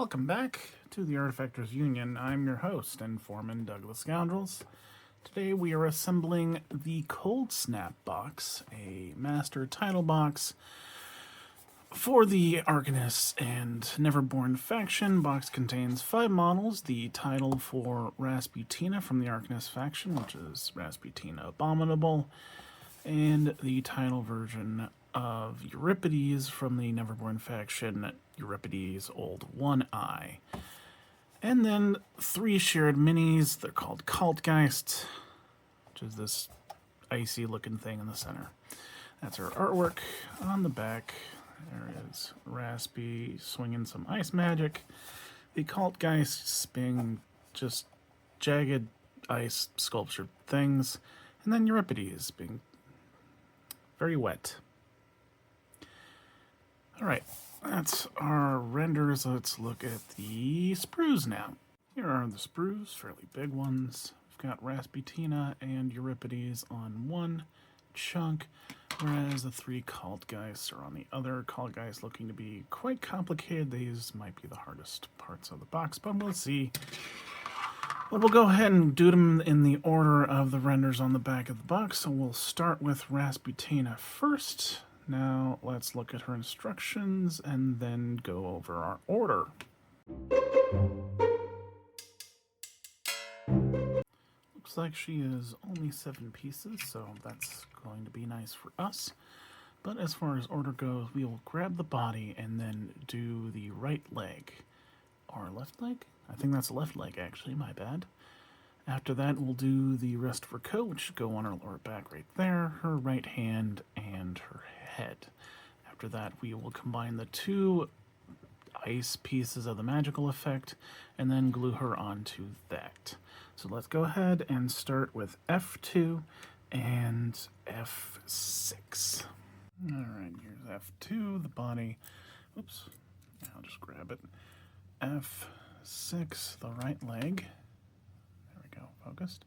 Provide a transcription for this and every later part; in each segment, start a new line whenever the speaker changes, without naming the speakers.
Welcome back to the Artefactors Union. I'm your host and foreman, Doug the Scoundrels. Today we are assembling the Coldsnap box, a master title box for the Arcanist and Neverborn faction. Box contains 5 models, the title for Rasputina from the Arcanist faction, which is Rasputina Abominable, and the title version of Euripides from the Neverborn faction, Euripides Old One Eye. And then 3 shared minis. They're called Kaltgeist, which is this icy looking thing in the center. That's her artwork. On the back, there is Raspy swinging some ice magic. The Kaltgeists being just jagged ice sculpture things. And then Euripides being very wet. Alright, that's our renders. Let's look at the sprues now. Here are the sprues, fairly big ones. We've got Rasputina and Euripides on one chunk, whereas the 3 Kaltgeists are on the other. Kaltgeist looking to be quite complicated. These might be the hardest parts of the box, but we'll see. But we'll go ahead and do them in the order of the renders on the back of the box. So we'll start with Rasputina first. Now let's look at her instructions and then go over our order. Looks like she is only 7 pieces, so that's going to be nice for us. But as far as order goes, we will grab the body and then do the right leg. Or left leg? I think that's the left leg, actually, my bad. After that, we'll do the rest of her coat, which should go on her lower back right there, her right hand, and her head. After that, we will combine the 2 ice pieces of the magical effect, and then glue her onto that. So let's go ahead and start with F2 and F6. Alright, here's F2, the body. Oops, I'll just grab it. F6, the right leg. There we go, focused.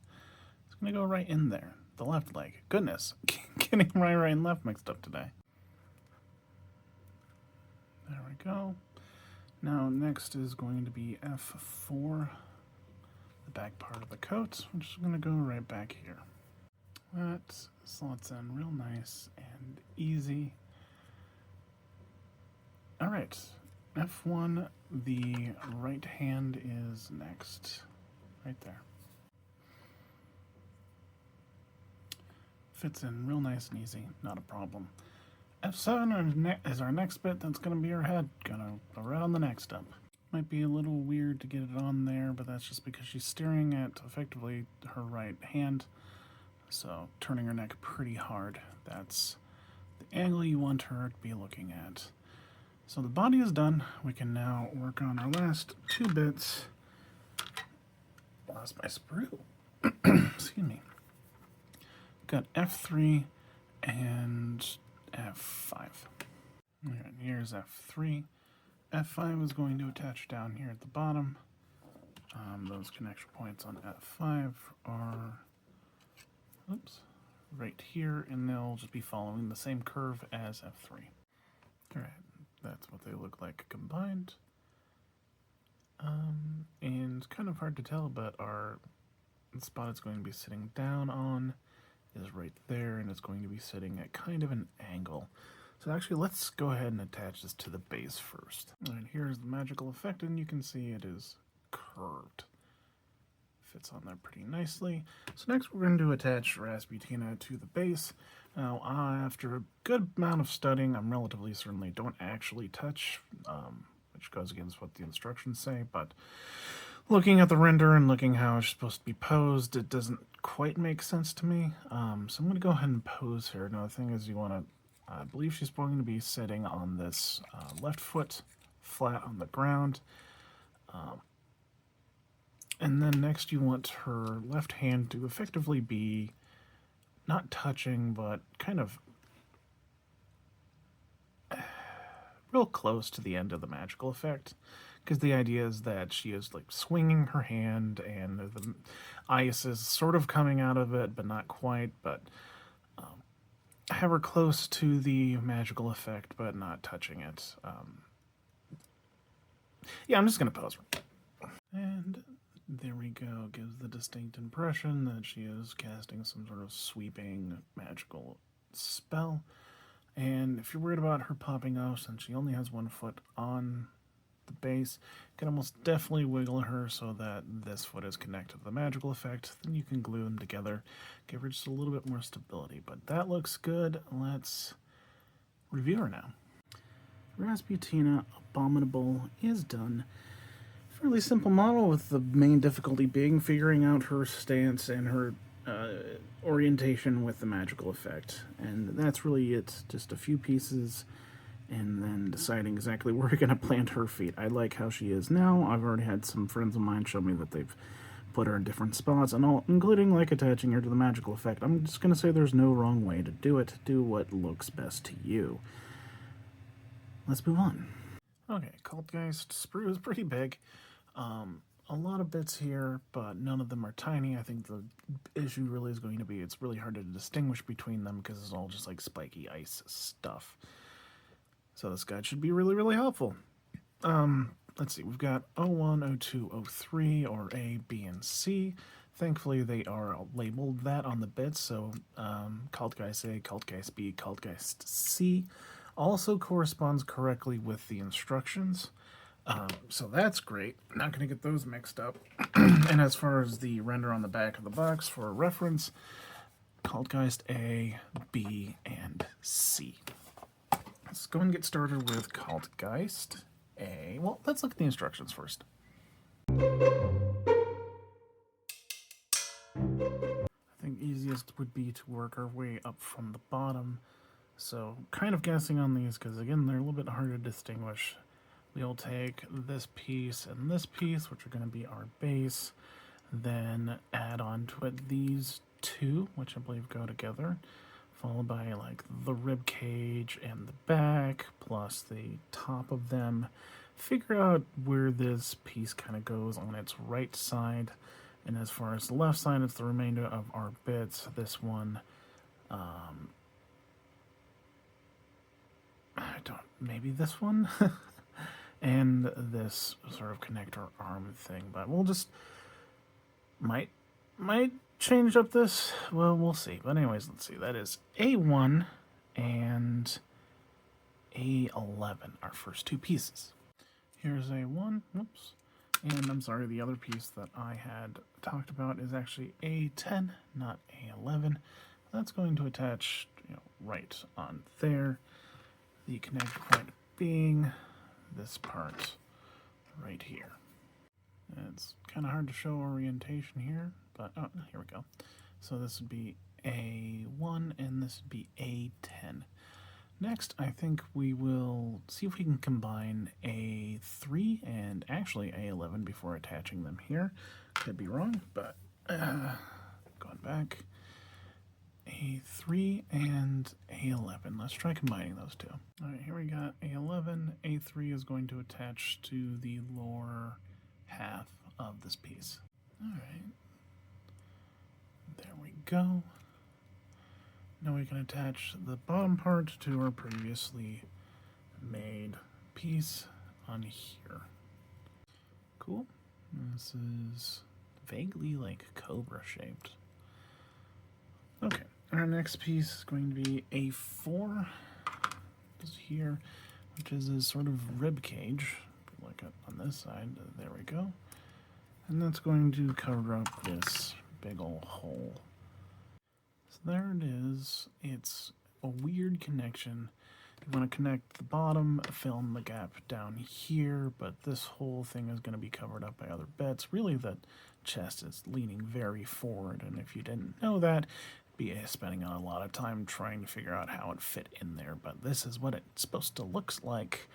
It's going to go right in there. The left leg. Goodness, getting right and left mixed up today. There we go. Now next is going to be F4, the back part of the coat, which is going to go right back here. That slots in real nice and easy. Alright, F1, the right hand is next. Right there. Fits in real nice and easy, not a problem. F7 is our next bit. That's going to be her head. Gonna go right on the next step. Might be a little weird to get it on there, but that's just because she's staring at effectively her right hand. So turning her neck pretty hard. That's the angle you want her to be looking at. So the body is done. We can now work on our last 2 bits. Lost my sprue. Excuse me. Got F3 and F5. Right, here's F3. F5 is going to attach down here at the bottom. Those connection points on F5 are, oops, right here, and they'll just be following the same curve as F3. Alright, that's what they look like combined. And it's kind of hard to tell, but the spot it's going to be sitting down on is right there, and it's going to be sitting at kind of an angle. So actually, let's go ahead and attach this to the base first. And here's the magical effect, and you can see it is curved. Fits on there pretty nicely. So next we're going to attach Rasputina to the base. Now, after a good amount of studying, I'm relatively certain they don't actually touch, which goes against what the instructions say, but looking at the render and looking how it's supposed to be posed, it doesn't quite make sense to me. So I'm going to go ahead and pose her. Now the thing is, you want to, I believe she's going to be sitting on this left foot flat on the ground. And then next you want her left hand to effectively be not touching, but kind of real close to the end of the magical effect. Because the idea is that she is like swinging her hand and the ice is sort of coming out of it, but not quite. But have her close to the magical effect, but not touching it. Yeah, I'm just going to pose her. And there we go. Gives the distinct impression that she is casting some sort of sweeping magical spell. And if you're worried about her popping off, since she only has 1 foot on the base, you can almost definitely wiggle her so that this foot is connected to the magical effect. Then you can glue them together, give her just a little bit more stability. But that looks good. Let's review her now. Rasputina Abominable is done. Fairly simple model, with the main difficulty being figuring out her stance and her orientation with the magical effect. And that's really it. Just a few pieces and then deciding exactly where we're going to plant her feet. I like how she is now. I've already had some friends of mine show me that they've put her in different spots, and all, including like attaching her to the magical effect. I'm just going to say there's no wrong way to do it. Do what looks best to you. Let's move on. Okay, Kaltgeist sprue is pretty big. A lot of bits here, but none of them are tiny. I think the issue really is going to be it's really hard to distinguish between them because it's all just like spiky ice stuff. So this guide should be really, really helpful. Let's see, we've got 01, 02, 03, or A, B, and C. Thankfully, they are labeled that on the bits, so Kaltgeist A, Kaltgeist B, Kaltgeist C also corresponds correctly with the instructions. So that's great. Not going to get those mixed up. And as far as the render on the back of the box for reference, Kaltgeist A, B, and C. Let's go and get started with Kaltgeist A. Well, let's look at the instructions first. I think easiest would be to work our way up from the bottom. So kind of guessing on these because, again, they're a little bit harder to distinguish. We'll take this piece and this piece, which are going to be our base, then add on to it these two, which I believe go together, followed by like the rib cage and the back, plus the top of them. Figure out where this piece kind of goes on its right side, and as far as the left side, it's the remainder of our bits. This one, maybe this one? And this sort of connector arm thing, but we'll just might change up this. Well, we'll see. But anyways, let's see. That is A1 and A11, our first two pieces. Here's A1. Whoops. And I'm sorry, the other piece that I had talked about is actually A10, not A11. That's going to attach, right on there. The connector point being this part right here. It's kind of hard to show orientation here, but oh, here we go. So this would be A1 and this would be A10. Next, I think we will see if we can combine A3 and actually A11 before attaching them here. Could be wrong, but going back. A3 and A11. Let's try combining those two. All right, here we got A11. A3 is going to attach to the lower half of this piece. All right. There we go. Now we can attach the bottom part to our previously made piece on here. Cool. This is vaguely like cobra shaped. Okay. Our next piece is going to be A4, just here, which is a sort of rib cage. Like on this side, there we go. And that's going to cover up this big old hole. So there it is. It's a weird connection. You want to connect the bottom, fill in the gap down here, but this whole thing is going to be covered up by other bits. Really, the chest is leaning very forward, and if you didn't know that, be spending a lot of time trying to figure out how it fit in there, but this is what it's supposed to look like.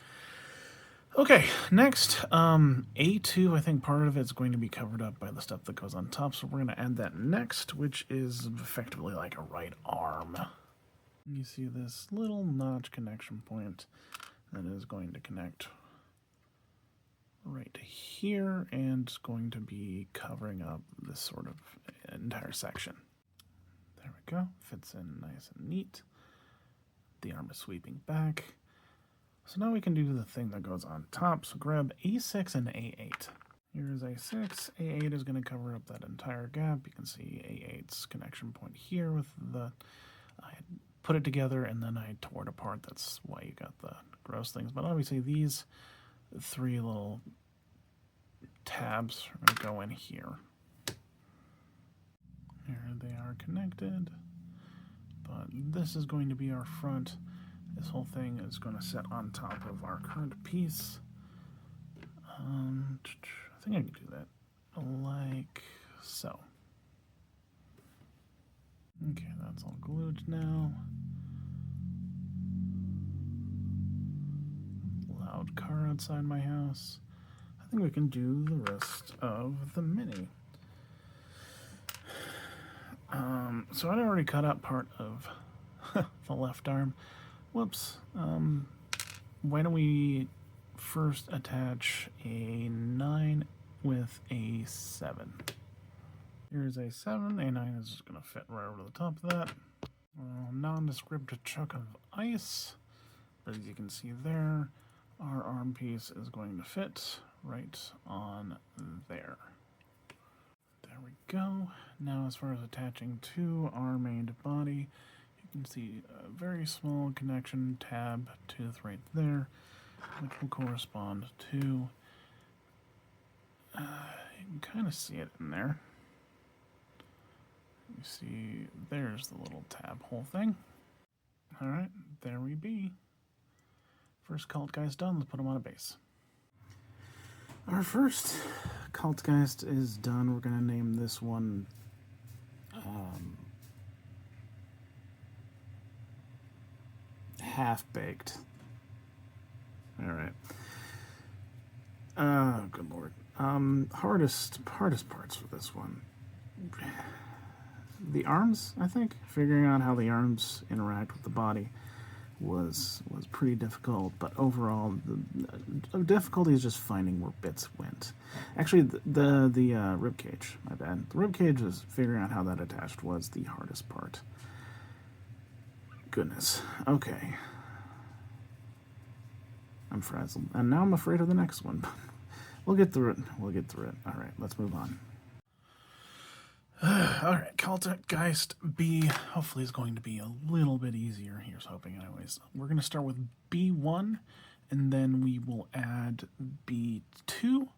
Okay, next, A2, I think part of it's going to be covered up by the stuff that goes on top, so we're going to add that next, which is effectively like a right arm. You see this little notch connection point that is going to connect right here, and it's going to be covering up this sort of entire section. There we go. Fits in nice and neat. The arm is sweeping back. So now we can do the thing that goes on top. So grab A6 and A8. Here's A6. A8 is going to cover up that entire gap. You can see A8's connection point here with the... I put it together and then I tore it apart. That's why you got the gross things. But obviously these three little tabs are going to go in here. Here they are connected. But this is going to be our front. This whole thing is going to sit on top of our current piece. I think I can do that like so. Okay, that's all glued now. Loud car outside my house. I think we can do the rest of the Mini. So I'd already cut out part of the left arm. Whoops. Why don't we first attach a 9 with a 7. Here's a 7. A 9 is just going to fit right over the top of that. A nondescript chunk of ice. But as you can see there, our arm piece is going to fit right on there. There we go. Now as far as attaching to our main body, you can see a very small connection tab tooth right there, which will correspond to, you can kind of see it in there. You see, there's the little tab hole thing. Alright, there we be. First Kaltgeist done, let's put him on a base. Our first Kaltgeist is done. We're going to name this one Half-Baked. Alright. Good lord. Hardest parts for this one. The arms, I think. Figuring out how the arms interact with the body was pretty difficult, but overall the difficulty is just finding where bits went. Actually, the rib cage, my bad. The rib cage is figuring out how that attached was the hardest part. Goodness. Okay. I'm frazzled. And now I'm afraid of the next one. We'll get through it. We'll get through it. Alright, let's move on. Alright, Kaltgeist B hopefully is going to be a little bit easier. Here's hoping anyways. We're going to start with B1, and then we will add B2,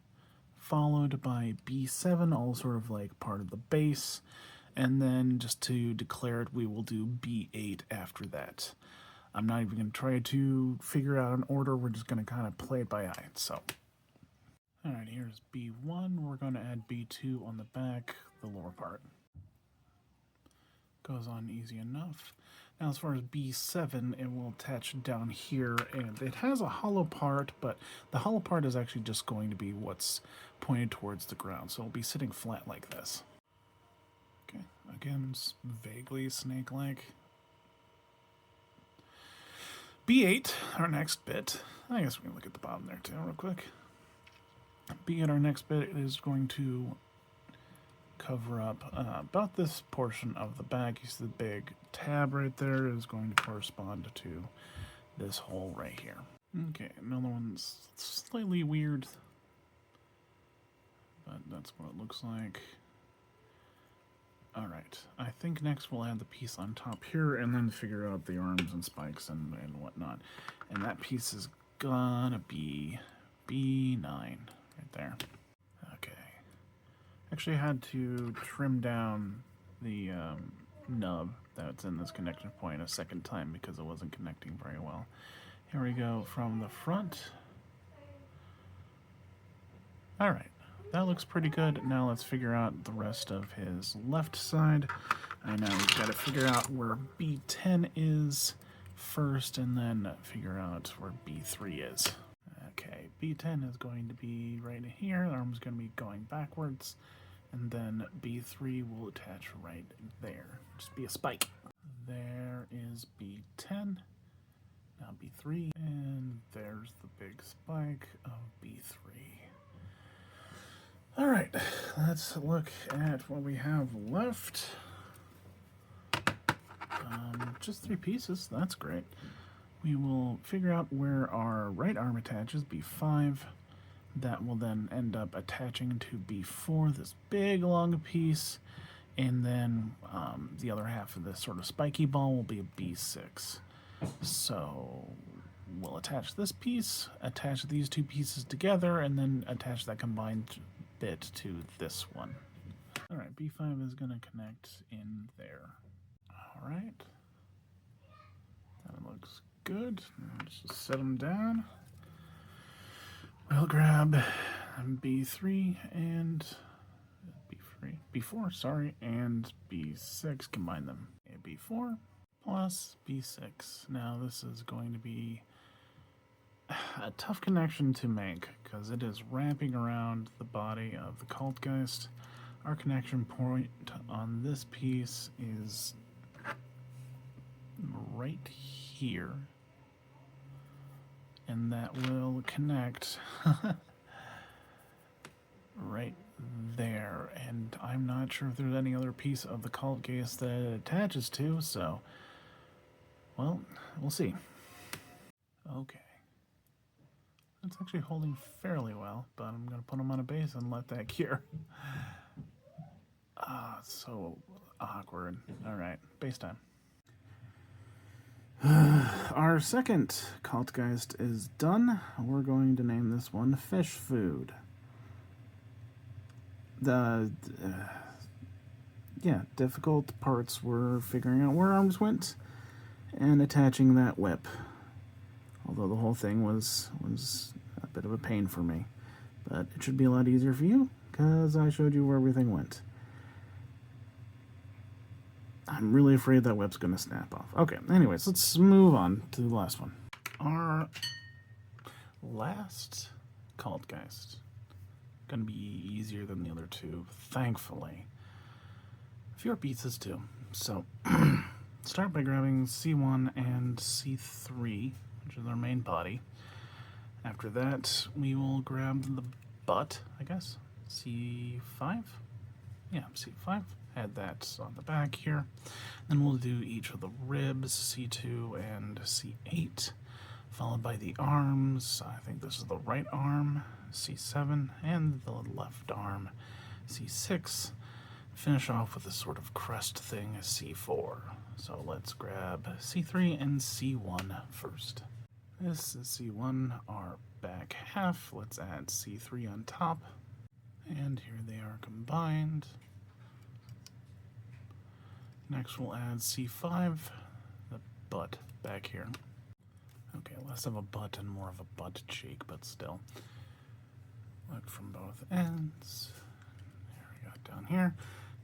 followed by B7, all sort of like part of the base. And then just to declare it, we will do B8 after that. I'm not even going to try to figure out an order. We're just going to kind of play it by eye. So, alright, here's B1. We're going to add B2 on the back, the lower part. Goes on easy enough. Now as far as B7, it will attach down here, and it has a hollow part, but the hollow part is actually just going to be what's pointed towards the ground, so it'll be sitting flat like this. Okay, again, it's vaguely snake-like. B8, our next bit. I guess we can look at the bottom there too, real quick. B8, our next bit, is going to cover up about this portion of the back. You see the big tab right there is going to correspond to this hole right here. Okay, another one's slightly weird, but that's what it looks like. Alright, I think next we'll add the piece on top here and then figure out the arms and spikes and whatnot. And that piece is gonna be B9 right there. Okay. Actually, I had to trim down the nub that's in this connection point a second time because it wasn't connecting very well. Here we go from the front. Alright. That looks pretty good. Now let's figure out the rest of his left side. I know we've got to figure out where B10 is first and then figure out where B3 is. Okay, B10 is going to be right here. The arm's going to be going backwards. And then B3 will attach right there. Just be a spike. There is B10. Now B3. And there's the big spike of B3. Alright, let's look at what we have left. Just 3 pieces, that's great. we will figure out where our right arm attaches, B5. That will then end up attaching to B4, this big long piece, and then the other half of this sort of spiky ball will be a B6. So we'll attach this piece, attach these two pieces together, and then attach that combined bit to this one. All right, B5 is going to connect in there. All right. That looks good. Let's just set them down. We'll grab B3 and B4, sorry, and B6, combine them. Okay, B4 plus B6. Now this is going to be a tough connection to make because it is wrapping around the body of the Kaltgeist. Our connection point on this piece is right here, and that will connect right there, and I'm not sure if there's any other piece of the Kaltgeist that it attaches to, so, well, we'll see. Okay. It's actually holding fairly well, but I'm going to put them on a base and let that cure. So awkward. Alright, base time. Our second Kaltgeist is done. We're going to name this one Fish Food. Difficult parts were figuring out where arms went and attaching that whip. Although the whole thing was a bit of a pain for me. But it should be a lot easier for you, because I showed you where everything went. I'm really afraid that whip's going to snap off. Okay, anyways, let's move on to the last one. Our last Kaltgeist. Going to be easier than the other two, thankfully. Fewer pieces too. So, start by grabbing C1 and C3, which is our main body. After that, we will grab the butt, I guess. C5? Yeah, C5. Add that on the back here. Then we'll do each of the ribs, C2 and C8, followed by the arms. I think this is the right arm, C7, and the left arm, C6. Finish off with this sort of crest thing, C4. So let's grab C3 and C1 first. This is C1, our back half. Let's add C3 on top. And here they are combined. Next we'll add C5, the butt back here. Okay, less of a butt and more of a butt cheek, but still. Look from both ends. There we go, down here.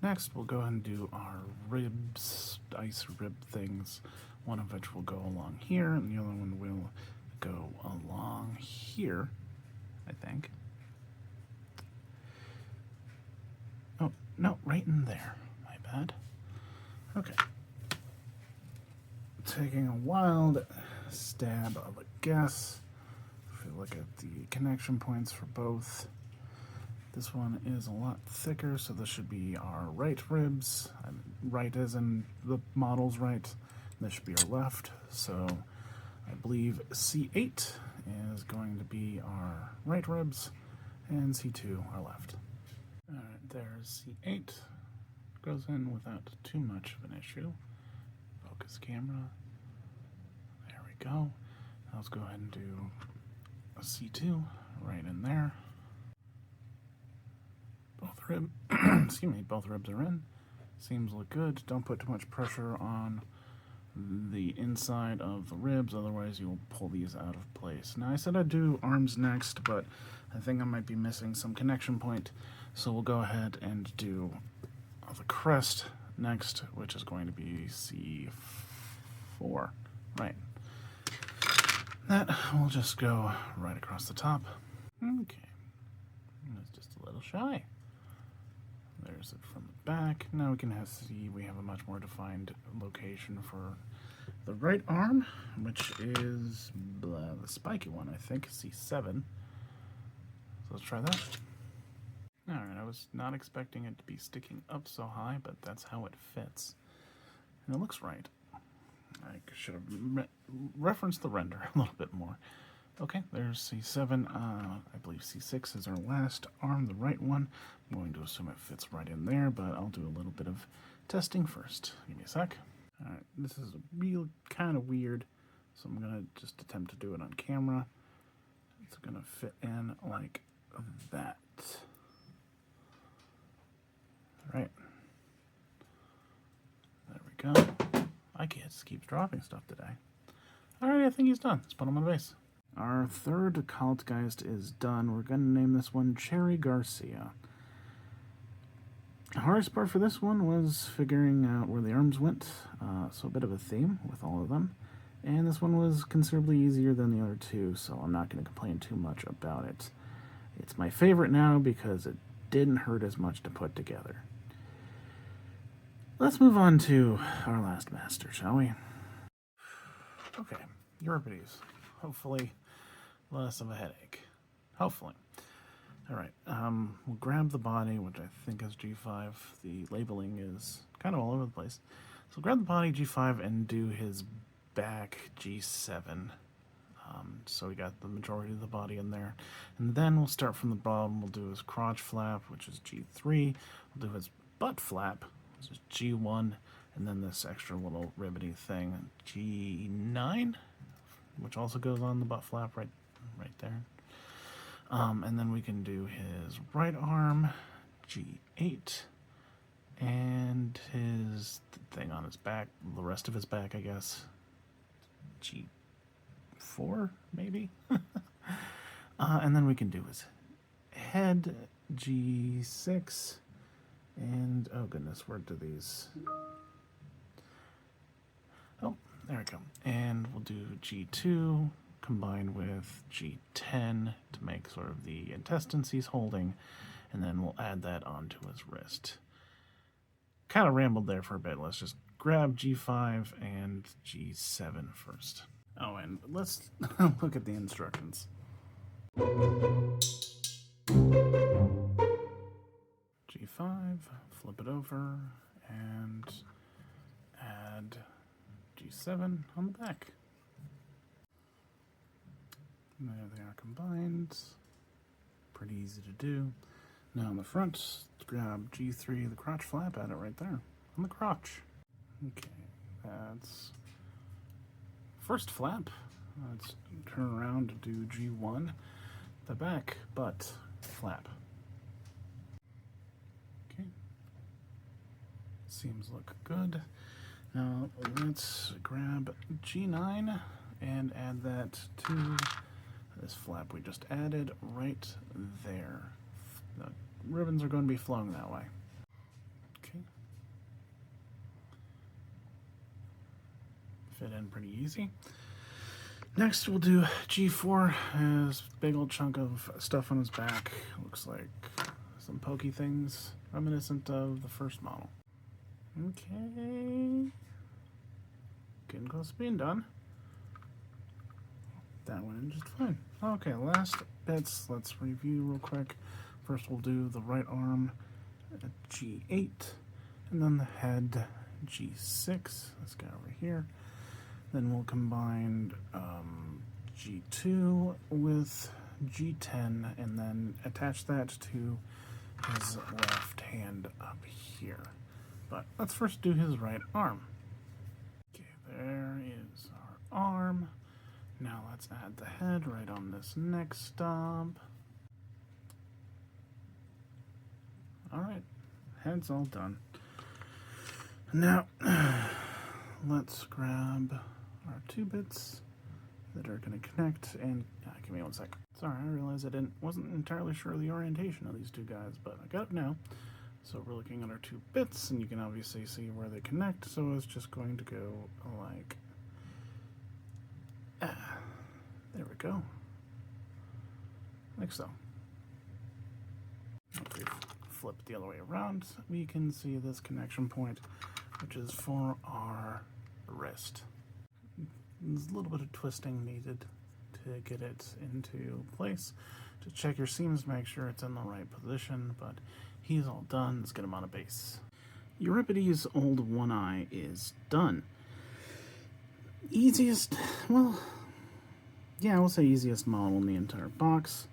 Next we'll go ahead and do our ribs, ice rib things. One of which will go along here, and the other one will go along here, I think. Oh, no, right in there. My bad. Okay. Taking a wild stab of a guess. If we look at the connection points for both, this one is a lot thicker, so this should be our right ribs. Right as in the model's right. This should be our left. So I believe C8 is going to be our right ribs, and C2 our left. Alright, there's C8. Goes in without too much of an issue. Focus camera. There we go. Now let's go ahead and do a C2 right in there. Both ribs are in. Seems look good. Don't put too much pressure on the inside of the ribs, otherwise you'll pull these out of place. Now I said I'd do arms next, but I think I might be missing some connection point, so we'll go ahead and do the crest next, which is going to be C4. Right. That will just go right across the top. Okay. It's just a little shy. There's it from the back. Now we can see we have a much more defined location for the right arm, which is the spiky one, I think, C7. So let's try that. Alright, I was not expecting it to be sticking up so high, but that's how it fits. And it looks right. I should have referenced the render a little bit more. Okay, there's C7. I believe C6 is our last arm, the right one. I'm going to assume it fits right in there, but I'll do a little bit of testing first. Give me a sec. Alright, this is real kind of weird, so I'm going to just attempt to do it on camera. It's going to fit in like that. Alright. There we go. My kid just keeps dropping stuff today. Alright, I think he's done. Let's put him on the base. Our third Kaltgeist is done. We're going to name this one Cherry Garcia. The hardest part for this one was figuring out where the arms went, so a bit of a theme with all of them. And this one was considerably easier than the other two, so I'm not going to complain too much about it. It's my favorite now because it didn't hurt as much to put together. Let's move on to our last master, shall we? Okay, Euripides. Hopefully less of a headache. Hopefully. Alright, we'll grab the body, which I think is G5. The labeling is kind of all over the place. So grab the body, G5, and do his back, G7. So we got the majority of the body in there. And then we'll start from the bottom. We'll do his crotch flap, which is G3. We'll do his butt flap, which is G1. And then this extra little ribbony thing, G9, which also goes on the butt flap right there. And then we can do his right arm, G8, and his thing on his back, the rest of his back, I guess, G4, maybe? And then we can do his head, G6, and, oh goodness, where do these... Oh, there we go. And we'll do G2, combined with G10 to make sort of the intestines he's holding, and then we'll add that onto his wrist. Kind of rambled there for a bit. Let's just grab G5 and G7 first. Oh, and let's look at the instructions. G5, flip it over, and add G7 on the back. There they are combined. Pretty easy to do. Now on the front, grab G3, the crotch flap, add it right there on the crotch. Okay, that's first flap. Let's turn around to do G1, the back butt flap. Okay, seems look good. Now let's grab G9 and add that to this flap we just added right there. The ribbons are going to be flowing that way. Okay. Fit in pretty easy. Next we'll do G4, has a big old chunk of stuff on his back. Looks like some pokey things reminiscent of the first model. Okay. Getting close to being done. That went in just fine. Okay, last bits, let's review real quick. First we'll do the right arm at G8, and then the head G6. Let's go over here. Then we'll combine G2 with G10, and then attach that to his left hand up here. But let's first do his right arm. Okay, there is our arm. Now let's add the head right on this next stomp. Alright, head's all done. Now, let's grab our two bits that are going to connect, and give me one sec. Sorry, I realized wasn't entirely sure of the orientation of these two guys, but I got it now. So we're looking at our two bits, and you can obviously see where they connect, so it's just going to go like... there we go. Like so. If we flip the other way around, we can see this connection point, which is for our wrist. There's a little bit of twisting needed to get it into place. Just check your seams, make sure it's in the right position, but he's all done. Let's get him on a base. Euripides' old one eye is done. Easiest, well, yeah, I will say easiest model in the entire box.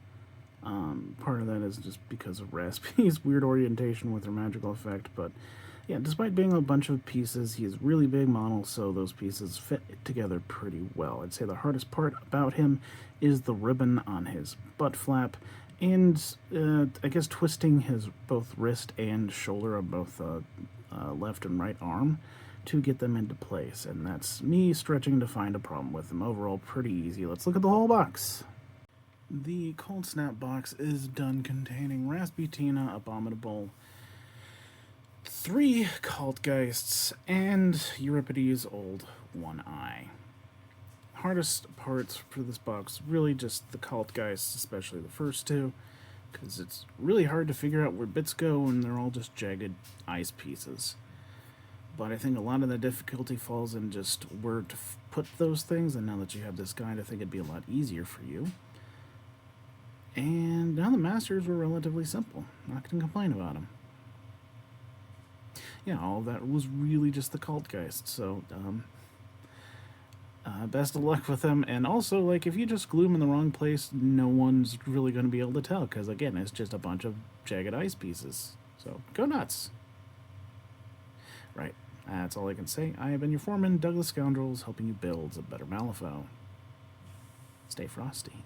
Part of that is just because of Raspi's weird orientation with her magical effect, but yeah, despite being a bunch of pieces, he is really big model, so those pieces fit together pretty well. I'd say the hardest part about him is the ribbon on his butt flap, and I guess twisting his both wrist and shoulder of both left and right arm to get them into place, and that's me stretching to find a problem with them. Overall, pretty easy. Let's look at the whole box. The Coldsnap box is done containing Rasputina Abominable, 3 Kaltgeists, and Euripides' old One Eye. Hardest parts for this box, really just the Kaltgeists, especially the first 2, because it's really hard to figure out where bits go and they're all just jagged ice pieces. But I think a lot of the difficulty falls in just where to put those things, and now that you have this guide, I think it'd be a lot easier for you. And now the masters were relatively simple. Not going to complain about them. Yeah, all of that was really just the Kaltgeist, so best of luck with them. And also, like, if you just glue them in the wrong place, no one's really going to be able to tell, because again, it's just a bunch of jagged ice pieces. So go nuts. Right, that's all I can say. I have been your foreman, Douglas Scoundrels, helping you build a better Malifaux. Stay frosty.